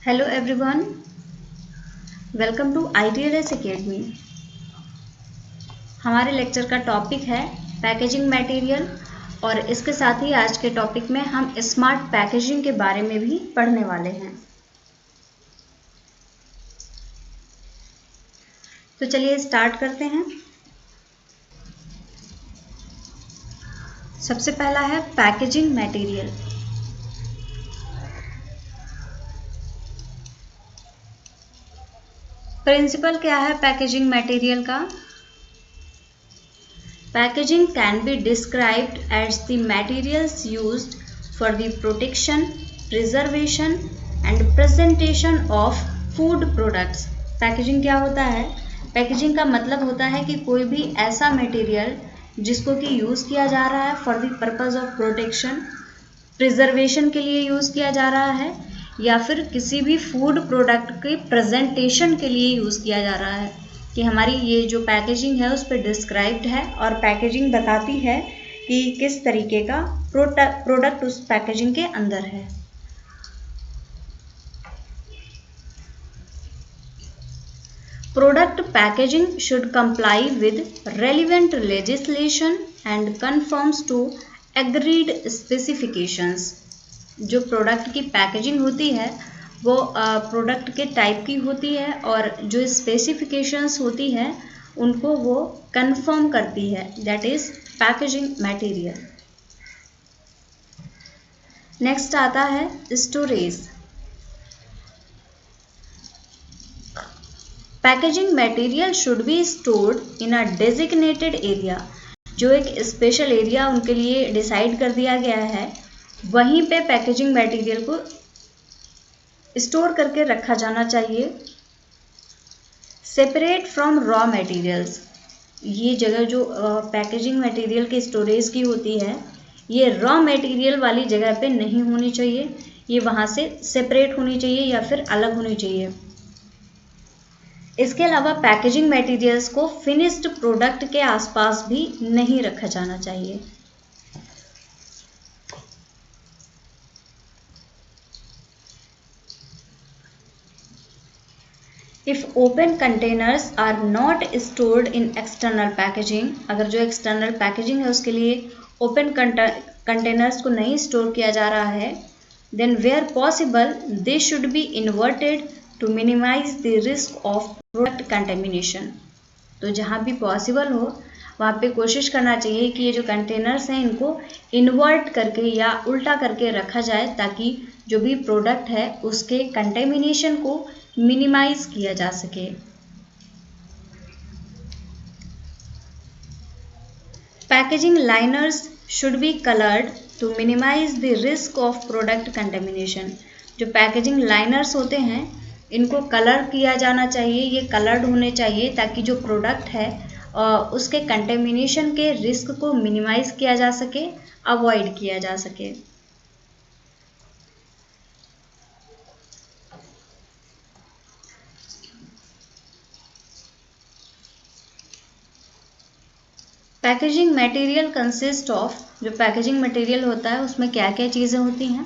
Hello everyone, welcome to ITLS academy. हमारे lecture का topic है पैकेजिंग मटेरियल और इसके साथ ही आज के टॉपिक में हम स्मार्ट पैकेजिंग के बारे में भी पढ़ने वाले हैं। तो चलिए स्टार्ट करते हैं। सबसे पहला है पैकेजिंग मटेरियल। प्रिंसिपल क्या है पैकेजिंग मटेरियल का? Packaging can be described as the materials used for the protection, preservation and presentation of food products. Packaging क्या होता है? Packaging का मतलब होता है कि कोई भी ऐसा मटेरियल जिसको कि यूज़ किया जा रहा है for the purpose of protection, preservation के लिए यूज़ किया जा रहा है या फिर किसी भी फूड प्रोडक्ट के प्रेजेंटेशन के लिए यूज़ किया जा रहा है कि हमारी ये जो पैकेजिंग है उस पर डिस्क्राइब्ड है और पैकेजिंग बताती है कि किस तरीके का प्रोडक्ट उस पैकेजिंग के अंदर है। Product packaging should comply with relevant legislation and conforms to agreed specifications. जो प्रोडक्ट की पैकेजिंग होती है वो प्रोडक्ट के टाइप की होती है और जो स्पेसिफिकेशंस होती है उनको वो कंफर्म करती है, that is packaging material. Next आता है storage. Packaging material should be stored in a designated area. जो एक स्पेशल एरिया उनके लिए डिसाइड कर दिया गया है वहीं पे पैकेजिंग मटेरियल को स्टोर करके रखा जाना चाहिए। Separate from raw materials. ये जगह जो पैकेजिंग मटेरियल के स्टोरेज की होती है ये रॉ मटेरियल वाली जगह पे नहीं होनी चाहिए, ये वहाँ से सेपरेट होनी चाहिए या फिर अलग होनी चाहिए। इसके अलावा पैकेजिंग मटेरियल्स को फिनिश्ड प्रोडक्ट के आसपास भी नहीं रखा जाना चाहिए। If open containers are not stored in external packaging, अगर जो external packaging है उसके लिए open containers को नहीं स्टोर किया जा रहा है, then where possible they should be inverted to minimize the risk of product contamination. तो जहाँ भी पॉसिबल हो वहाँ पे कोशिश करना चाहिए कि ये जो कंटेनर्स हैं इनको इन्वर्ट करके या उल्टा करके रखा जाए ताकि जो भी प्रोडक्ट है उसके कंटेमिनेशन को मिनिमाइज किया जा सके। Packaging liners should be coloured to minimise the risk of product contamination. जो पैकेजिंग लाइनर्स होते हैं इनको कलर किया जाना चाहिए, ये कलर्ड होने चाहिए ताकि जो प्रोडक्ट है उसके कंटेमिनेशन के रिस्क को मिनिमाइज किया जा सके, अवॉइड किया जा सके। पैकेजिंग मटेरियल कंसिस्ट ऑफ, जो पैकेजिंग मटेरियल होता है उसमें क्या क्या चीज़ें होती हैं।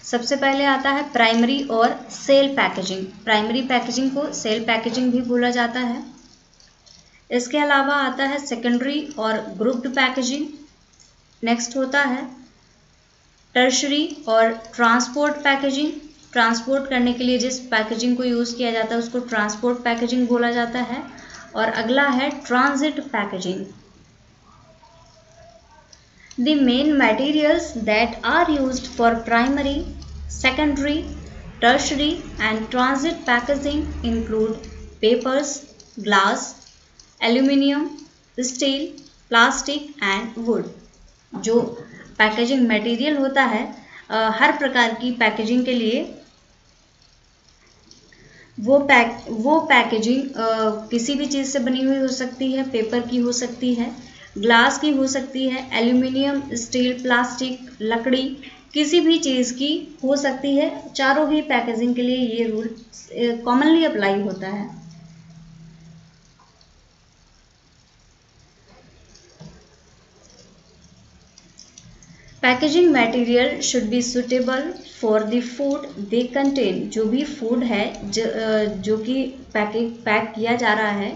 सबसे पहले आता है प्राइमरी और सेल पैकेजिंग। प्राइमरी पैकेजिंग को सेल पैकेजिंग भी बोला जाता है। इसके अलावा आता है सेकेंडरी और ग्रुप्ड पैकेजिंग। नेक्स्ट होता है टर्शरी और ट्रांसपोर्ट पैकेजिंग। ट्रांसपोर्ट करने के लिए जिस पैकेजिंग को यूज़ किया जाता है उसको ट्रांसपोर्ट पैकेजिंग बोला जाता है। और अगला है transit packaging. The main materials that are used for primary, secondary, tertiary and transit packaging include papers, glass, aluminium, steel, plastic and wood. जो पैकेजिंग मटेरियल होता है हर प्रकार की पैकेजिंग के लिए वो पैकेजिंग किसी भी चीज़ से बनी हुई हो सकती है, पेपर की हो सकती है, ग्लास की हो सकती है, एल्यूमिनियम, स्टील, प्लास्टिक, लकड़ी, किसी भी चीज़ की हो सकती है। चारों ही पैकेजिंग के लिए ये रूल कॉमनली अप्लाई होता है। Packaging material should be suitable for the food they contain. जो भी फूड है जो कि पैक किया जा रहा है,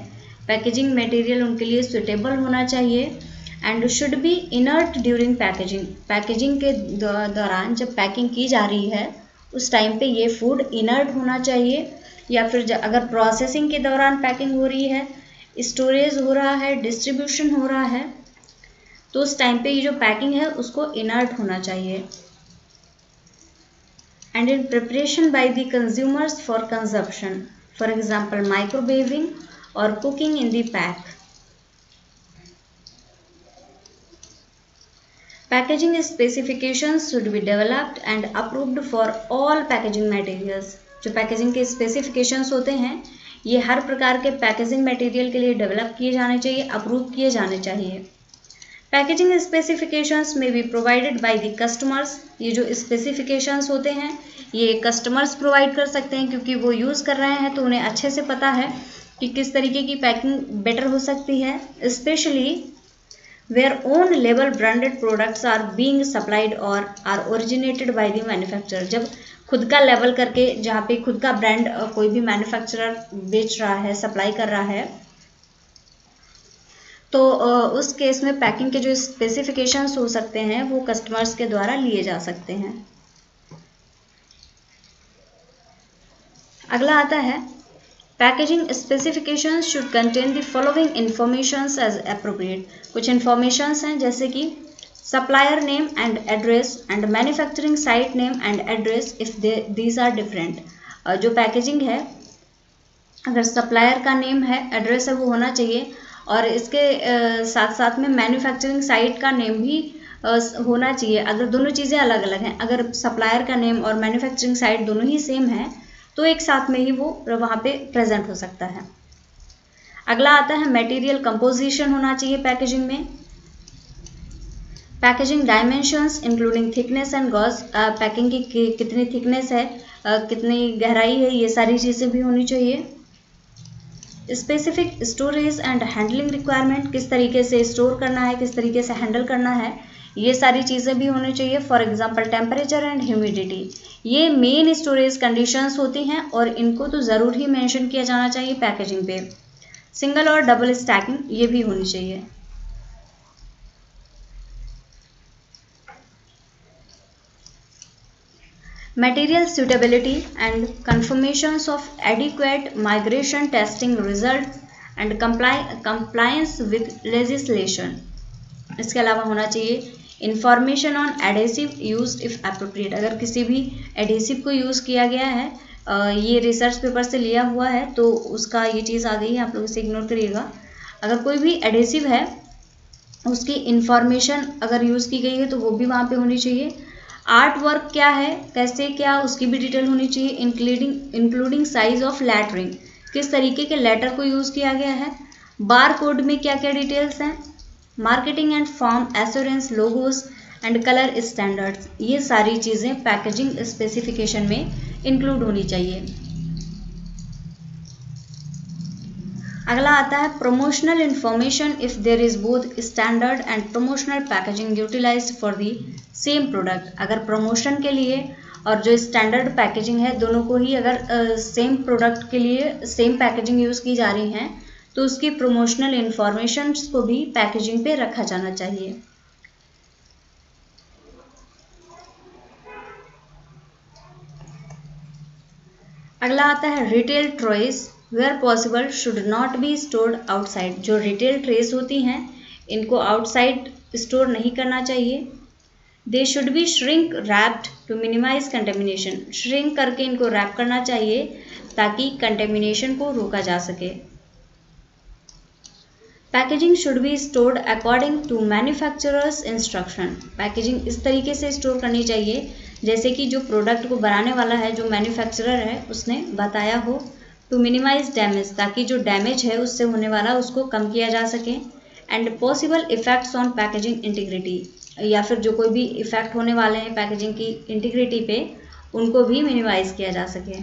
पैकेजिंग मटेरियल उनके लिए सुटेबल होना चाहिए। And should be inert during packaging. Packaging के दौरान जब पैकिंग की जा रही है उस टाइम पे ये फूड इनर्ट होना चाहिए, या फिर अगर प्रोसेसिंग के दौरान पैकिंग हो रही है, स्टोरेज हो रहा है, डिस्ट्रीब्यूशन हो रहा है, तो उस टाइम पे ये जो पैकिंग है उसको इनर्ट होना चाहिए। And in preparation by the consumers for consumption, for example microwaving और cooking in the pack. Packaging specifications should be developed and approved for all packaging materials. जो पैकेजिंग के स्पेसिफिकेशंस होते हैं ये हर प्रकार के पैकेजिंग मटेरियल के लिए डेवलप किए जाने चाहिए, अप्रूव किए जाने चाहिए। पैकेजिंग स्पेसिफिकेशंस में be provided by the customers. ये जो स्पेसिफिकेशंस होते हैं ये कस्टमर्स प्रोवाइड कर सकते हैं, क्योंकि वो यूज़ कर रहे हैं तो उन्हें अच्छे से पता है कि किस तरीके की पैकिंग बेटर हो सकती है। Specially where own label branded products are being supplied और are originated by the manufacturer. जब खुद का लेबल करके जहाँ पे खुद का ब्रांड कोई भी मैन्युफैक्चरर बेच रहा है, सप्लाई कर रहा है, तो उस केस में पैकिंग के जो स्पेसिफिकेशंस हो सकते हैं वो कस्टमर्स के द्वारा लिए जा सकते हैं। अगला आता है packaging specifications should contain the following informations as appropriate. कुछ इंफॉर्मेशंस हैं जैसे कि supplier name and address and manufacturing site name and address if these are different. जो पैकेजिंग है अगर सप्लायर का नेम है, एड्रेस है, वो होना चाहिए, और इसके साथ साथ में मैन्युफैक्चरिंग साइट का नेम भी होना चाहिए। अगर दोनों चीज़ें अलग अलग हैं, अगर सप्लायर का नेम और मैन्युफैक्चरिंग साइट दोनों ही सेम है तो एक साथ में ही वो वहाँ पे प्रेजेंट हो सकता है। अगला आता है मटेरियल कंपोजिशन होना चाहिए पैकेजिंग में। Packaging dimensions including thickness and gauge. Packing की कितनी थिकनेस है, कितनी गहराई है, ये सारी चीज़ें भी होनी चाहिए। Specific storage and handling requirement, किस तरीके से स्टोर करना है, किस तरीके से हैंडल करना है, ये सारी चीज़ें भी होनी चाहिए। For example temperature and humidity, ये मेन स्टोरेज कंडीशंस होती हैं और इनको तो ज़रूर ही मेंशन किया जाना चाहिए पैकेजिंग पे। सिंगल और डबल स्टैकिंग ये भी होनी चाहिए। Material suitability and confirmations of adequate migration testing results and compliance with legislation। इसके अलावा होना चाहिए information on adhesive use if appropriate. अगर किसी भी एडेसिव को यूज़ किया गया है, ये रिसर्च पेपर से लिया हुआ है तो उसका ये चीज़ आ गई है, आप लोग इसे इग्नोर करिएगा। अगर कोई भी एडेसिव है उसकी इंफॉर्मेशन अगर यूज़ की गई है तो वो भी वहाँ पे होनी चाहिए। आर्ट वर्क क्या है, कैसे क्या, उसकी भी डिटेल होनी चाहिए। इंक्लूडिंग साइज ऑफ लेटरिंग, किस तरीके के लेटर को यूज़ किया गया है। बार कोड में क्या क्या डिटेल्स हैं। Marketing and form assurance, logos and colour standards, ये सारी चीज़ें पैकेजिंग स्पेसिफिकेशन में इंक्लूड होनी चाहिए। अगला आता है promotional information if there is both standard and promotional packaging utilised for the same product. अगर प्रमोशन के लिए और जो स्टैंडर्ड पैकेजिंग है दोनों को ही अगर सेम प्रोडक्ट के लिए सेम पैकेजिंग यूज़ की जा रही हैं तो उसकी प्रमोशनल इंफॉर्मेशंस को भी पैकेजिंग पे रखा जाना चाहिए। अगला आता है retail trays where possible should not be stored outside. जो रिटेल ट्रेस होती हैं इनको आउटसाइड स्टोर नहीं करना चाहिए। They should be shrink wrapped to minimise contamination. Shrink करके इनको रैप करना चाहिए ताकि कंटेमिनेशन को रोका जा सके। Packaging should be stored according to manufacturers instruction. Packaging इस तरीके से स्टोर करनी चाहिए जैसे कि जो प्रोडक्ट को बनाने वाला है, जो मैन्युफैक्चरर है, उसने बताया हो। टू मिनिमाइज डैमेज, ताकि जो डैमेज है उससे होने वाला उसको कम किया जा सके। And possible effects on packaging integrity, या फिर जो कोई भी इफेक्ट होने वाले हैं पैकेजिंग की इंटीग्रिटी पे, उनको भी मिनिमाइज किया जा सके।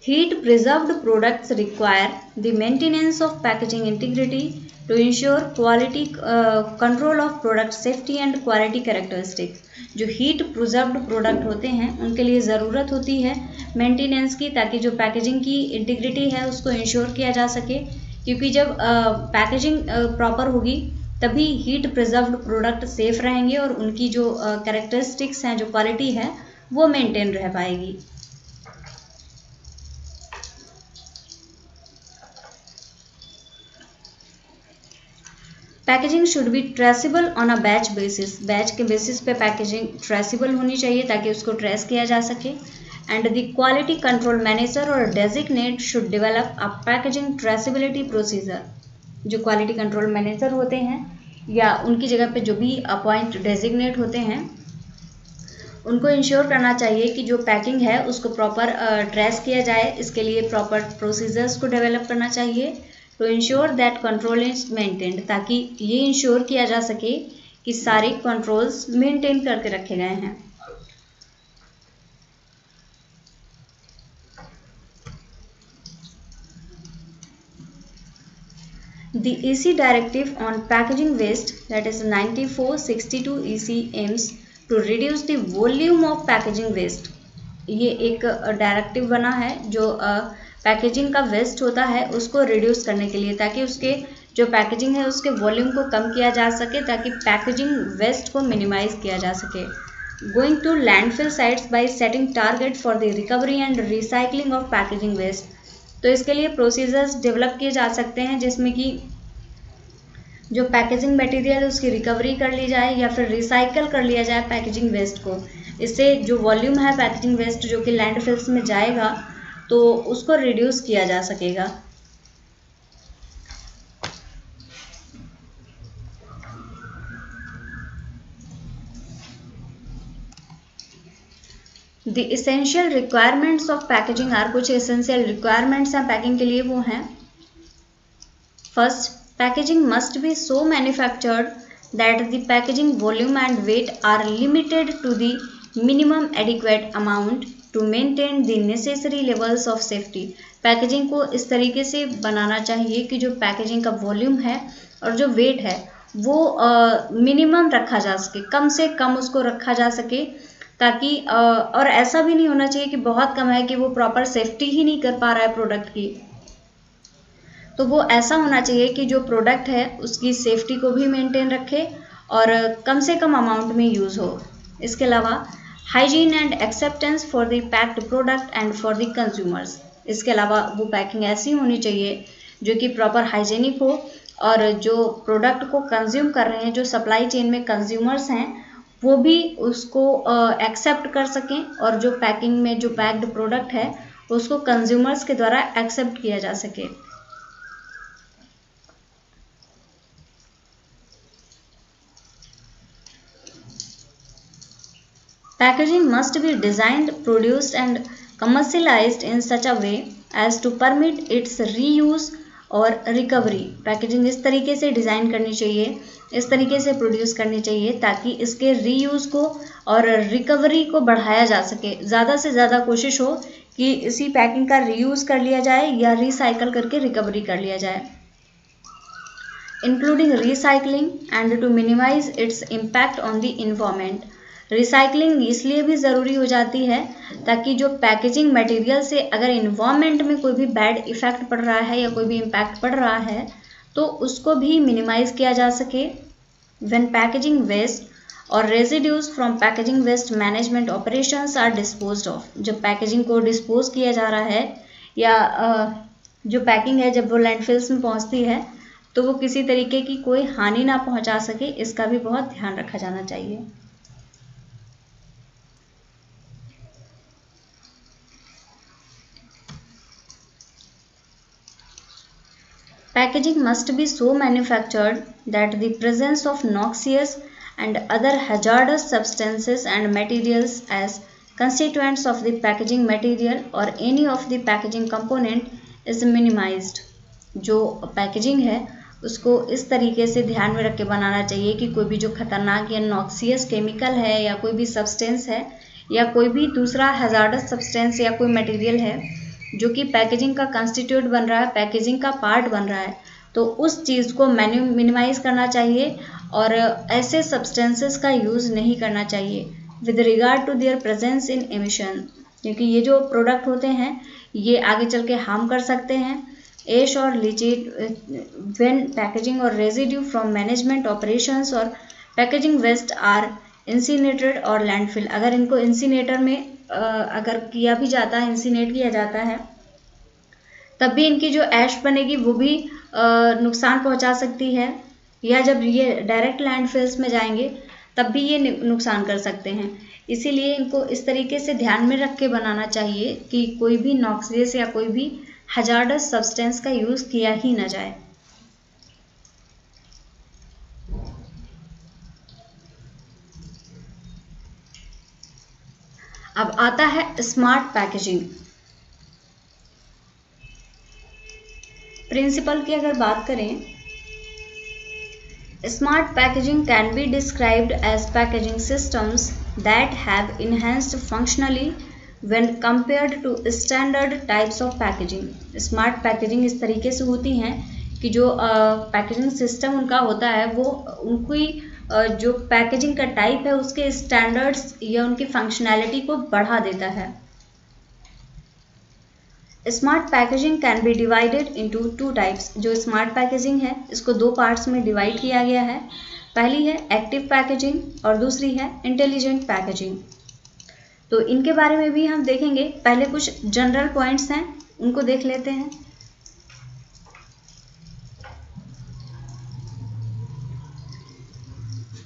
Heat preserved products require the maintenance of packaging integrity to ensure quality control of product safety and quality characteristics. जो हीट प्रिजर्व्ड प्रोडक्ट होते हैं उनके लिए ज़रूरत होती है मेंटेनेंस की, ताकि जो पैकेजिंग की इंटीग्रिटी है उसको इंश्योर किया जा सके, क्योंकि जब पैकेजिंग प्रॉपर होगी तभी हीट प्रिजर्व्ड प्रोडक्ट सेफ रहेंगे और उनकी जो कैरेक्टरिस्टिक्स हैं, जो क्वालिटी है, वो मेंटेन रह पाएगी। Packaging should be traceable on a batch basis. Batch के बेसिस पे पैकेजिंग ट्रेसेबल होनी चाहिए ताकि उसको ट्रेस किया जा सके। And the quality control manager और designate should develop a packaging traceability procedure. जो क्वालिटी कंट्रोल मैनेजर होते हैं या उनकी जगह पे जो भी अपॉइंट डेजिग्नेट होते हैं, उनको इंश्योर करना चाहिए कि जो पैकिंग है उसको प्रॉपर ट्रेस किया जाए। इसके लिए प्रॉपर प्रोसीजर्स को डेवलप करना चाहिए to ensure that control is maintained, ताकि ये इंश्योर किया जा सके कि सारे कंट्रोल्स मेंटेन करके रखे गए हैं। The EC Directive on Packaging Waste, that is 9462 EC, aims to reduce the volume of packaging waste. ये एक डायरेक्टिव बना है जो पैकेजिंग का वेस्ट होता है उसको रिड्यूस करने के लिए, ताकि उसके जो पैकेजिंग है उसके वॉल्यूम को कम किया जा सके, ताकि पैकेजिंग वेस्ट को मिनिमाइज किया जा सके। Going to landfill sites by setting target for the recovery and recycling of packaging waste. तो इसके लिए प्रोसीजर्स डेवलप किए जा सकते हैं जिसमें कि जो पैकेजिंग मटेरियल है उसकी रिकवरी कर ली जाए या फिर रिसाइकल कर लिया जाए पैकेजिंग वेस्ट को। इससे जो वॉल्यूम है पैकेजिंग वेस्ट जो कि लैंडफिल्स में जाएगा तो उसको रिड्यूस किया जा सकेगा। The essential requirements of packaging are, कुछ एसेंशियल रिक्वायरमेंट्स हैं पैकिंग के लिए, वो हैं first, packaging must be so manufactured that the packaging volume and weight are limited to the minimum adequate amount to maintain the necessary levels of safety. Packaging को इस तरीके से बनाना चाहिए कि जो पैकेजिंग का वॉल्यूम है और जो वेट है वो मिनिमम रखा जा सके, कम से कम उसको रखा जा सके, ताकि और ऐसा भी नहीं होना चाहिए कि बहुत कम है कि वो प्रॉपर सेफ्टी ही नहीं कर पा रहा है प्रोडक्ट की। तो वो ऐसा होना चाहिए कि जो प्रोडक्ट है उसकी सेफ्टी को भी मेंटेन रखे और कम से कम अमाउंट में यूज़ हो। इसके अलावा hygiene and acceptance for the packed product and for the consumers. इसके अलावा वो पैकिंग ऐसी होनी चाहिए जो कि प्रॉपर हाइजीनिक हो और जो प्रोडक्ट को कंज्यूम कर रहे हैं, जो सप्लाई चेन में कंज्यूमर्स हैं, वो भी उसको एक्सेप्ट कर सकें और जो पैकिंग में जो पैक्ड प्रोडक्ट है उसको कंज्यूमर्स के द्वारा एक्सेप्ट किया जा सके। Packaging must be designed, produced and commercialized in such a way as to permit its reuse और recovery। पैकेजिंग इस तरीके से डिज़ाइन करनी चाहिए, इस तरीके से प्रोड्यूस करनी चाहिए ताकि इसके रीयूज़ को और रिकवरी को बढ़ाया जा सके। ज़्यादा से ज़्यादा कोशिश हो कि इसी पैकिंग का रीयूज़ कर लिया जाए या रिसाइकल करके रिकवरी कर लिया जाए, including recycling and to minimise its impact on the environment. Recycling इसलिए भी ज़रूरी हो जाती है ताकि जो पैकेजिंग मटेरियल से अगर इन्वायरमेंट में कोई भी बैड इफ़ेक्ट पड़ रहा है या कोई भी इम्पैक्ट पड़ रहा है तो उसको भी मिनिमाइज़ किया जा सके। व्हेन पैकेजिंग वेस्ट और residues from packaging waste management operations are disposed of. जब पैकेजिंग को डिस्पोज किया जा रहा है या जो पैकिंग है जब वो लैंडफिल्स में पहुंचती है तो वो किसी तरीके की कोई हानि ना पहुंचा सके, इसका भी बहुत ध्यान रखा जाना चाहिए। Packaging must be so manufactured that the presence of noxious and other hazardous substances and materials as constituents of the packaging material or any of the packaging component is minimized। जो पैकेजिंग है उसको इस तरीके से ध्यान में रख के बनाना चाहिए कि कोई भी जो खतरनाक या नॉक्सियस केमिकल है या कोई भी सब्सटेंस है या कोई भी दूसरा हजार्डस सब्सटेंस या कोई मटेरियल है जो कि पैकेजिंग का कंस्टिट्यूट बन रहा है, पैकेजिंग का पार्ट बन रहा है, तो उस चीज़ को मिनिमाइज करना चाहिए और ऐसे सब्सटेंसेस का यूज़ नहीं करना चाहिए with regard to their presence in emission, क्योंकि ये जो प्रोडक्ट होते हैं ये आगे चल के हार्म कर सकते हैं। एश और लीचिड व्हेन पैकेजिंग और रेजिड्यू फ्रॉम मैनेजमेंट ऑपरेशंस और पैकेजिंग वेस्ट आर इंसिनेटेड और लैंडफिल, अगर इनको इंसिनेटर में अगर किया भी जाता है, इंसिनेट किया जाता है, तब भी इनकी जो ऐश बनेगी वो भी नुकसान पहुंचा सकती है, या जब ये डायरेक्ट लैंडफिल्स में जाएंगे तब भी ये नुकसान कर सकते हैं। इसीलिए इनको इस तरीके से ध्यान में रख के बनाना चाहिए कि कोई भी नॉक्सियस या कोई भी हजार्डस सब्सटेंस का यूज़ किया ही न जाए। अब आता है स्मार्ट पैकेजिंग। प्रिंसिपल की अगर बात करें, smart packaging can be described as packaging systems that have enhanced functionally when compared to standard types of packaging। Smart packaging इस तरीके से होती हैं कि जो पैकेजिंग सिस्टम उनका होता है वो उनकी जो पैकेजिंग का टाइप है उसके स्टैंडर्ड्स या उनकी फंक्शनैलिटी को बढ़ा देता है। Smart packaging can B divided into 2 types. जो स्मार्ट पैकेजिंग है इसको 2 पार्ट्स में डिवाइड किया गया है। पहली है एक्टिव पैकेजिंग और दूसरी है इंटेलिजेंट पैकेजिंग। तो इनके बारे में भी हम देखेंगे। पहले कुछ जनरल पॉइंट्स हैं उनको देख लेते हैं।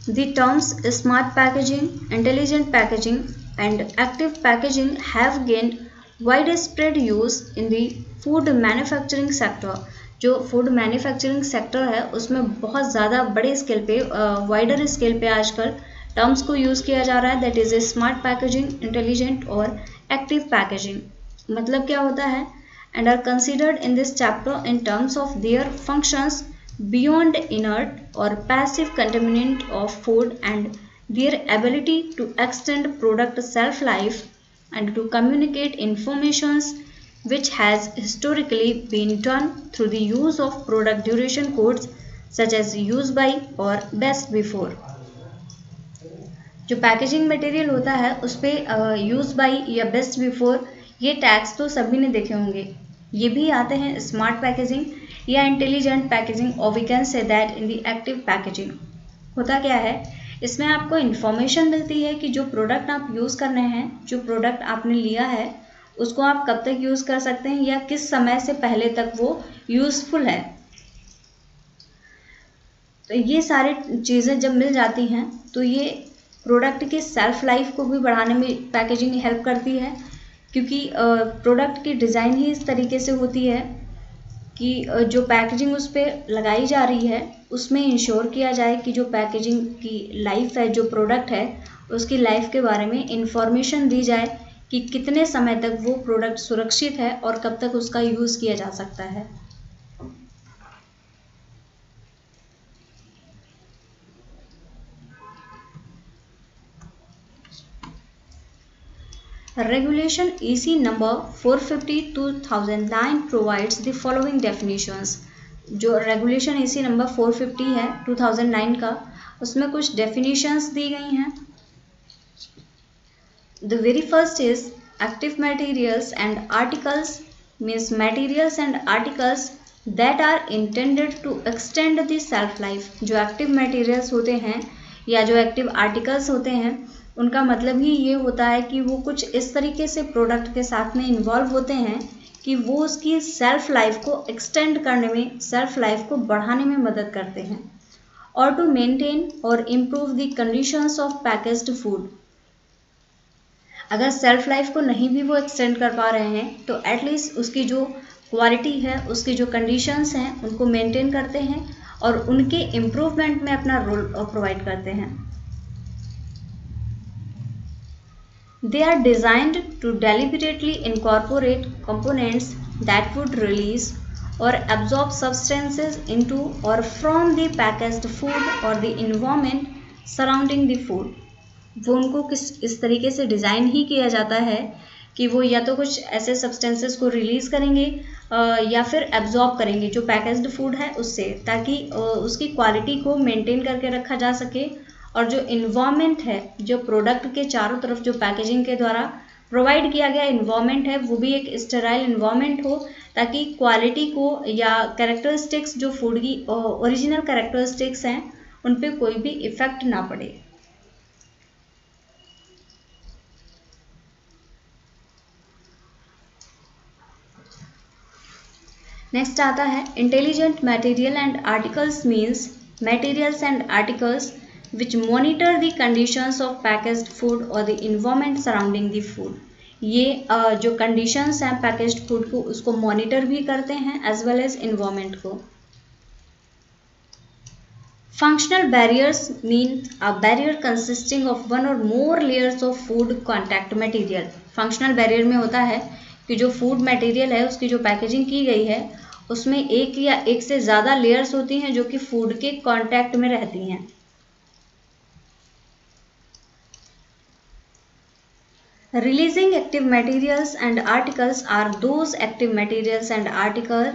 The terms smart packaging, intelligent packaging and active packaging have gained widespread use in the food manufacturing sector। जो फूड मैन्युफैक्चरिंग सेक्टर है उसमें बहुत ज़्यादा बड़े स्केल पे, वाइडर स्केल पे आजकल टर्म्स को यूज़ किया जा रहा है, that is a smart packaging, intelligent और एक्टिव पैकेजिंग। मतलब क्या होता है, and are considered in this chapter in terms of their functions beyond inert or passive contaminant of food and their ability to extend product shelf life and to communicate informations which has historically been done through the use of product duration codes such as use by or best before। जो packaging material होता है उस पर use by या best before ये tags तो सभी ने देखे होंगे। ये भी आते हैं स्मार्ट पैकेजिंग या इंटेलिजेंट पैकेजिंग, और we can say that in the active packaging. होता क्या है, इसमें आपको इन्फॉर्मेशन मिलती है कि जो प्रोडक्ट आप यूज़ कर रहे हैं, जो प्रोडक्ट आपने लिया है उसको आप कब तक यूज़ कर सकते हैं या किस समय से पहले तक वो यूज़फुल है। तो ये सारी चीज़ें जब मिल जाती हैं तो ये प्रोडक्ट की सेल्फ लाइफ को भी बढ़ाने में पैकेजिंग हेल्प करती है, क्योंकि प्रोडक्ट की डिज़ाइन ही इस तरीके से होती है कि जो पैकेजिंग उस पर लगाई जा रही है उसमें इंश्योर किया जाए कि जो पैकेजिंग की लाइफ है, जो प्रोडक्ट है उसकी लाइफ के बारे में इंफॉर्मेशन दी जाए कि कितने समय तक वो प्रोडक्ट सुरक्षित है और कब तक उसका यूज़ किया जा सकता है। Regulation EC number 450/2009 provides the following definitions। जो रेगुलेशन EC नंबर 450 है 2009 का, उसमें कुछ definitions दी गई हैं। The very first is active materials and articles, means materials and articles that are intended to extend the shelf life। जो active materials होते हैं या जो active articles होते हैं उनका मतलब ही ये होता है कि वो कुछ इस तरीके से प्रोडक्ट के साथ में इन्वॉल्व होते हैं कि वो उसकी सेल्फ लाइफ को एक्सटेंड करने में, सेल्फ लाइफ को बढ़ाने में मदद करते हैं, और टू मेंटेन और improve the conditions of packaged food. अगर सेल्फ लाइफ को नहीं भी वो एक्सटेंड कर पा रहे हैं तो एटलीस्ट उसकी जो क्वालिटी है, उसकी जो कंडीशंस हैं उनको मेंटेन करते हैं और उनके इम्प्रूवमेंट में अपना रोल प्रोवाइड करते हैं। They are designed to deliberately incorporate components that would release or absorb substances into or from the packaged food or the environment surrounding the food। वो उनको किस इस तरीके से डिज़ाइन ही किया जाता है कि वो या तो कुछ ऐसे सब्सटेंसेस को रिलीज करेंगे या फिर एब्जॉर्ब करेंगे जो पैकेज्ड फूड है उससे, ताकि उसकी क्वालिटी को मेंटेन करके रखा जा सके। और जो इन्वायरमेंट है, जो प्रोडक्ट के चारों तरफ जो पैकेजिंग के द्वारा प्रोवाइड किया गया इन्वायरमेंट है, वो भी एक स्टेराइल इन्वायरमेंट हो, ताकि क्वालिटी को या कैरेक्टरिस्टिक्स जो फूड की ओरिजिनल कैरेक्टरिस्टिक्स हैं उन पे कोई भी इफेक्ट ना पड़े। नेक्स्ट आता है intelligent material and articles means materials and articles which monitor the conditions of packaged food और the environment surrounding the food. ये जो कंडीशंस हैं पैकेज्ड फूड को, उसको मॉनिटर भी करते हैं एज वेल एज इन्वायरमेंट को। Functional barriers mean a barrier consisting of one और more layers of food contact material. Functional barrier में होता है कि जो फूड मटेरियल है उसकी जो पैकेजिंग की गई है उसमें एक या एक से ज़्यादा लेयर्स होती हैं जो कि फूड के कांटेक्ट में रहती हैं। Releasing active materials and articles are those active materials and articles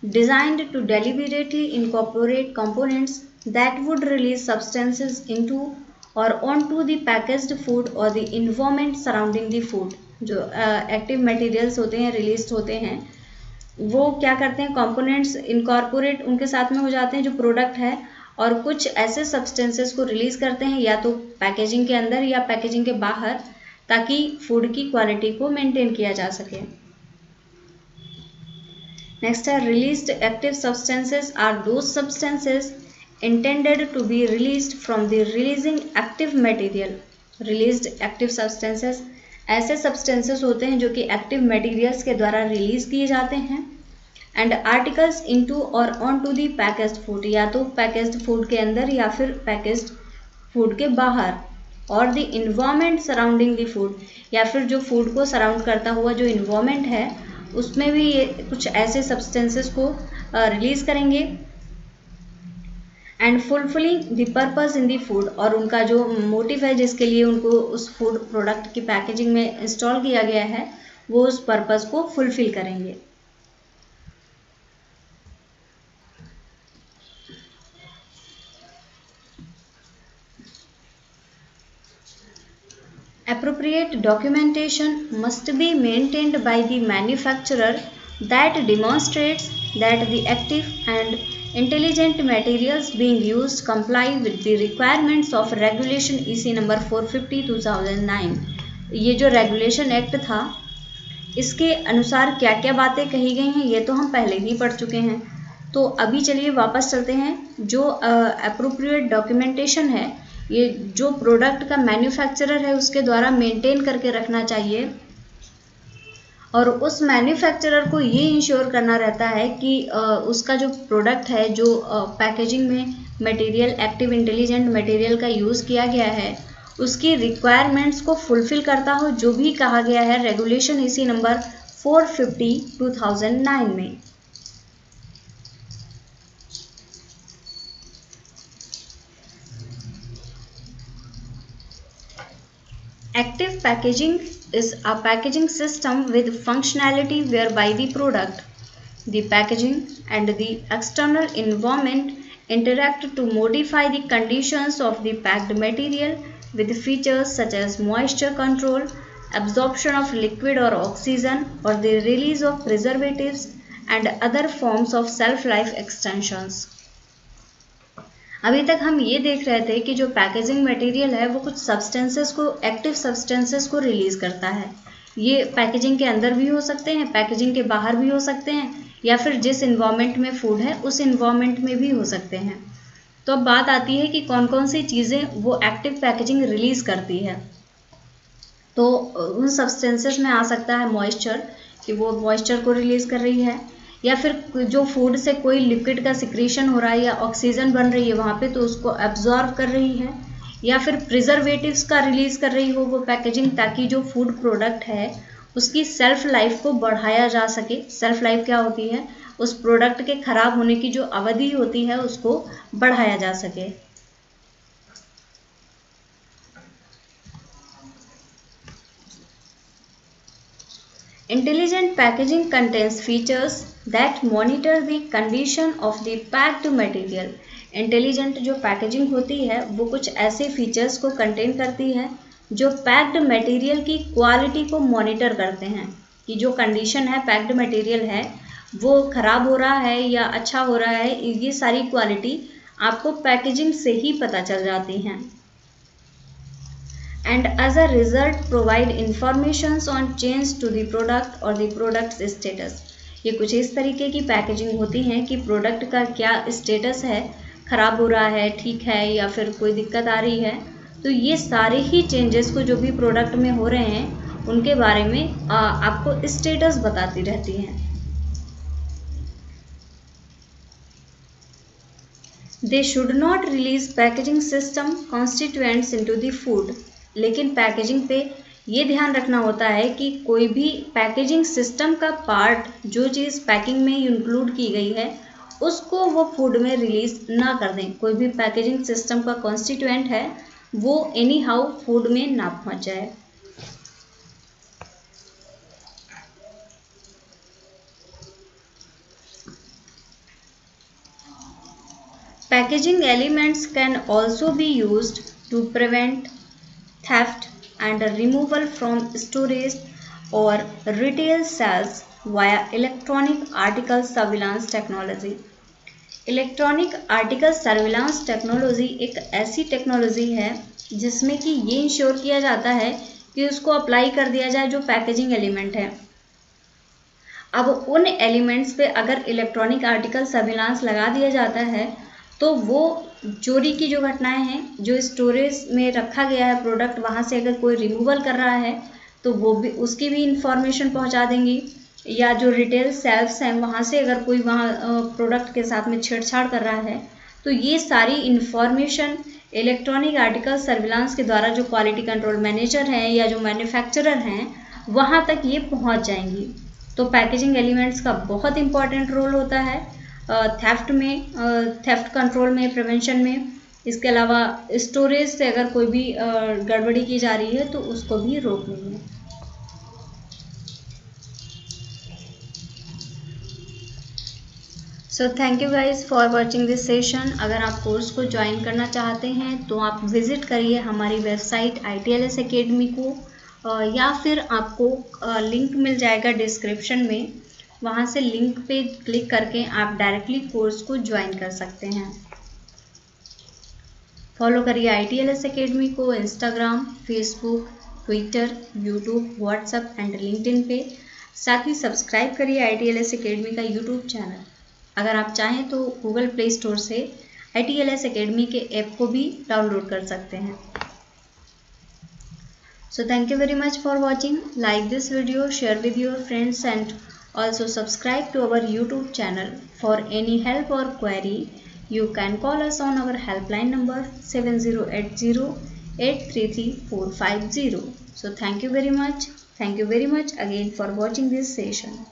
designed to deliberately incorporate components that would release substances into or onto the packaged food or the environment surrounding the food। जो active materials होते हैं, release होते हैं, वो क्या करते हैं, components incorporate उनके साथ में हो जाते हैं जो प्रोडक्ट है, और कुछ ऐसे सब्सटेंसेस को रिलीज करते हैं या तो पैकेजिंग के अंदर या पैकेजिंग के बाहर, ताकि फूड की क्वालिटी को मेंटेन किया जा सके। नेक्स्ट है released active substances are those substances intended to be released from the releasing active material. Released active substances ऐसे सब्सटेंसेस होते हैं जो कि एक्टिव मटेरियल्स के द्वारा रिलीज किए जाते हैं। एंड आर्टिकल्स इनटू और on to the packaged food, या तो पैकेज्ड फूड के अंदर या फिर पैकेज्ड फूड के बाहर। और the environment surrounding the food, या फिर जो फूड को सराउंड करता हुआ जो इन्वायरमेंट है उसमें भी ये कुछ ऐसे सब्सटेंसेस को रिलीज करेंगे। And fulfilling the purpose in the food, और उनका जो मोटिव है जिसके लिए उनको उस फूड प्रोडक्ट की पैकेजिंग में इंस्टॉल किया गया है वो उस पर्पस को फुलफिल करेंगे। Appropriate documentation must be maintained by the manufacturer that demonstrates that the active and intelligent materials being used comply with the requirements of Regulation EC number 450/2009। ये जो रेगुलेशन एक्ट था इसके अनुसार क्या क्या बातें कही गई हैं ये तो हम पहले ही पढ़ चुके हैं। तो अभी चलिए वापस चलते हैं। जो अप्रोप्रिएट डॉक्यूमेंटेशन है ये जो प्रोडक्ट का मैन्युफैक्चरर है उसके द्वारा मेंटेन करके रखना चाहिए, और उस मैन्युफैक्चरर को ये इंश्योर करना रहता है कि उसका जो प्रोडक्ट है, जो पैकेजिंग में मटेरियल एक्टिव इंटेलिजेंट मटेरियल का यूज़ किया गया है उसकी रिक्वायरमेंट्स को फुलफिल करता हो, जो भी कहा गया है रेगुलेशन इसी नंबर 450/2009 में। Active packaging is a packaging system with functionality whereby the product, the packaging, and the external environment interact to modify the conditions of the packed material with features such as moisture control, absorption of liquid or oxygen, or the release of preservatives and other forms of shelf-life extensions। अभी तक हम ये देख रहे थे कि जो packaging material है वो कुछ सब्सटेंसेस को, एक्टिव सब्सटेंसेस को रिलीज करता है। ये पैकेजिंग के अंदर भी हो सकते हैं, पैकेजिंग के बाहर भी हो सकते हैं, या फिर जिस इन्वायरमेंट में फूड है उस इन्वायरमेंट में भी हो सकते हैं। तो अब बात आती है कि कौन कौन सी चीज़ें वो एक्टिव पैकेजिंग रिलीज करती है। तो उन सब्सटेंसेस में आ सकता है मॉइस्चर, कि वो मॉइस्चर को रिलीज कर रही है, या फिर जो फूड से कोई लिक्विड का सिक्रीशन हो रहा है या ऑक्सीजन बन रही है वहाँ पे तो उसको एब्जॉर्ब कर रही है, या फिर प्रिजर्वेटिव्स का रिलीज कर रही हो वो पैकेजिंग, ताकि जो फूड प्रोडक्ट है उसकी सेल्फ लाइफ को बढ़ाया जा सके। सेल्फ लाइफ क्या होती है, उस प्रोडक्ट के खराब होने की जो अवधि होती है उसको बढ़ाया जा सके। Intelligent packaging contains features that monitor the condition of the packed material. Intelligent जो पैकेजिंग होती है वो कुछ ऐसे फीचर्स को कंटेन करती है जो पैक्ड मटेरियल की क्वालिटी को मॉनिटर करते हैं कि जो कंडीशन है पैक्ड मटेरियल है वो खराब हो रहा है या अच्छा हो रहा है, ये सारी क्वालिटी आपको पैकेजिंग से ही पता चल जाती हैं। And as a result provide informations on change to the product or the product's status। ये कुछ इस तरीके की पैकेजिंग होती हैं कि प्रोडक्ट का क्या स्टेटस है, खराब हो रहा है, ठीक है या फिर कोई दिक्कत आ रही है। तो ये सारे ही चेंजेस को जो भी प्रोडक्ट में हो रहे हैं उनके बारे में आपको स्टेटस बताती रहती हैं। They should not release packaging system constituents into the food। लेकिन पैकेजिंग पे ये ध्यान रखना होता है कि कोई भी पैकेजिंग सिस्टम का पार्ट जो चीज़ पैकिंग में इंक्लूड की गई है उसको वो फूड में रिलीज ना कर दें। कोई भी पैकेजिंग सिस्टम का कॉन्स्टिट्यूएंट है वो एनी हाउ फूड में ना पहुंच जाए। Packaging elements can also be used to prevent theft and removal from storage or retail shelves via electronic article surveillance technology। Electronic article surveillance technology एक ऐसी technology है जिसमें कि ये इंश्योर किया जाता है कि उसको अप्लाई कर दिया जाए जो पैकेजिंग एलिमेंट है। अब उन एलिमेंट्स पे अगर इलेक्ट्रॉनिक आर्टिकल सर्विलांस लगा दिया जाता है तो वो चोरी की जो घटनाएं हैं, जो स्टोरेज में रखा गया है प्रोडक्ट, वहाँ से अगर कोई रिमूवल कर रहा है तो वो भी उसकी भी इंफॉर्मेशन पहुँचा देंगी, या जो रिटेल सेल्फ्स हैं वहाँ से अगर कोई वहाँ प्रोडक्ट के साथ में छेड़छाड़ कर रहा है तो ये सारी इंफॉर्मेशन इलेक्ट्रॉनिक आर्टिकल सर्विलांस के द्वारा जो क्वालिटी कंट्रोल मैनेजर हैं या जो मैन्युफैक्चरर हैं वहाँ तक ये पहुँच जाएंगी। तो पैकेजिंग एलिमेंट्स का बहुत इंपॉर्टेंट रोल होता है थेफ्ट में, थेफ्ट कंट्रोल में, प्रिवेंशन में। इसके अलावा स्टोरेज से अगर कोई भी गड़बड़ी की जा रही है तो उसको भी रोकनी है। So thank you guys for watching this session. अगर आप कोर्स को ज्वाइन करना चाहते हैं तो आप विज़िट करिए हमारी वेबसाइट ITLS Academy को, या फिर आपको लिंक मिल जाएगा डिस्क्रिप्शन में, वहाँ से लिंक पे क्लिक करके आप डायरेक्टली कोर्स को ज्वाइन कर सकते हैं। फॉलो करिए ITLS Academy को Instagram, Facebook, Twitter, YouTube, WhatsApp and LinkedIn पे। साथ ही सब्सक्राइब करिए ITLS Academy का यूट्यूब चैनल। अगर आप चाहें तो गूगल प्ले स्टोर से ITLS Academy के ऐप को भी डाउनलोड कर सकते हैं। So thank you very much for watching. Like this video, share with your friends and also subscribe to our YouTube channel. For any help or query, you can call us on our helpline number 7080-833-450. So thank you very much. Thank you very much again for watching this session.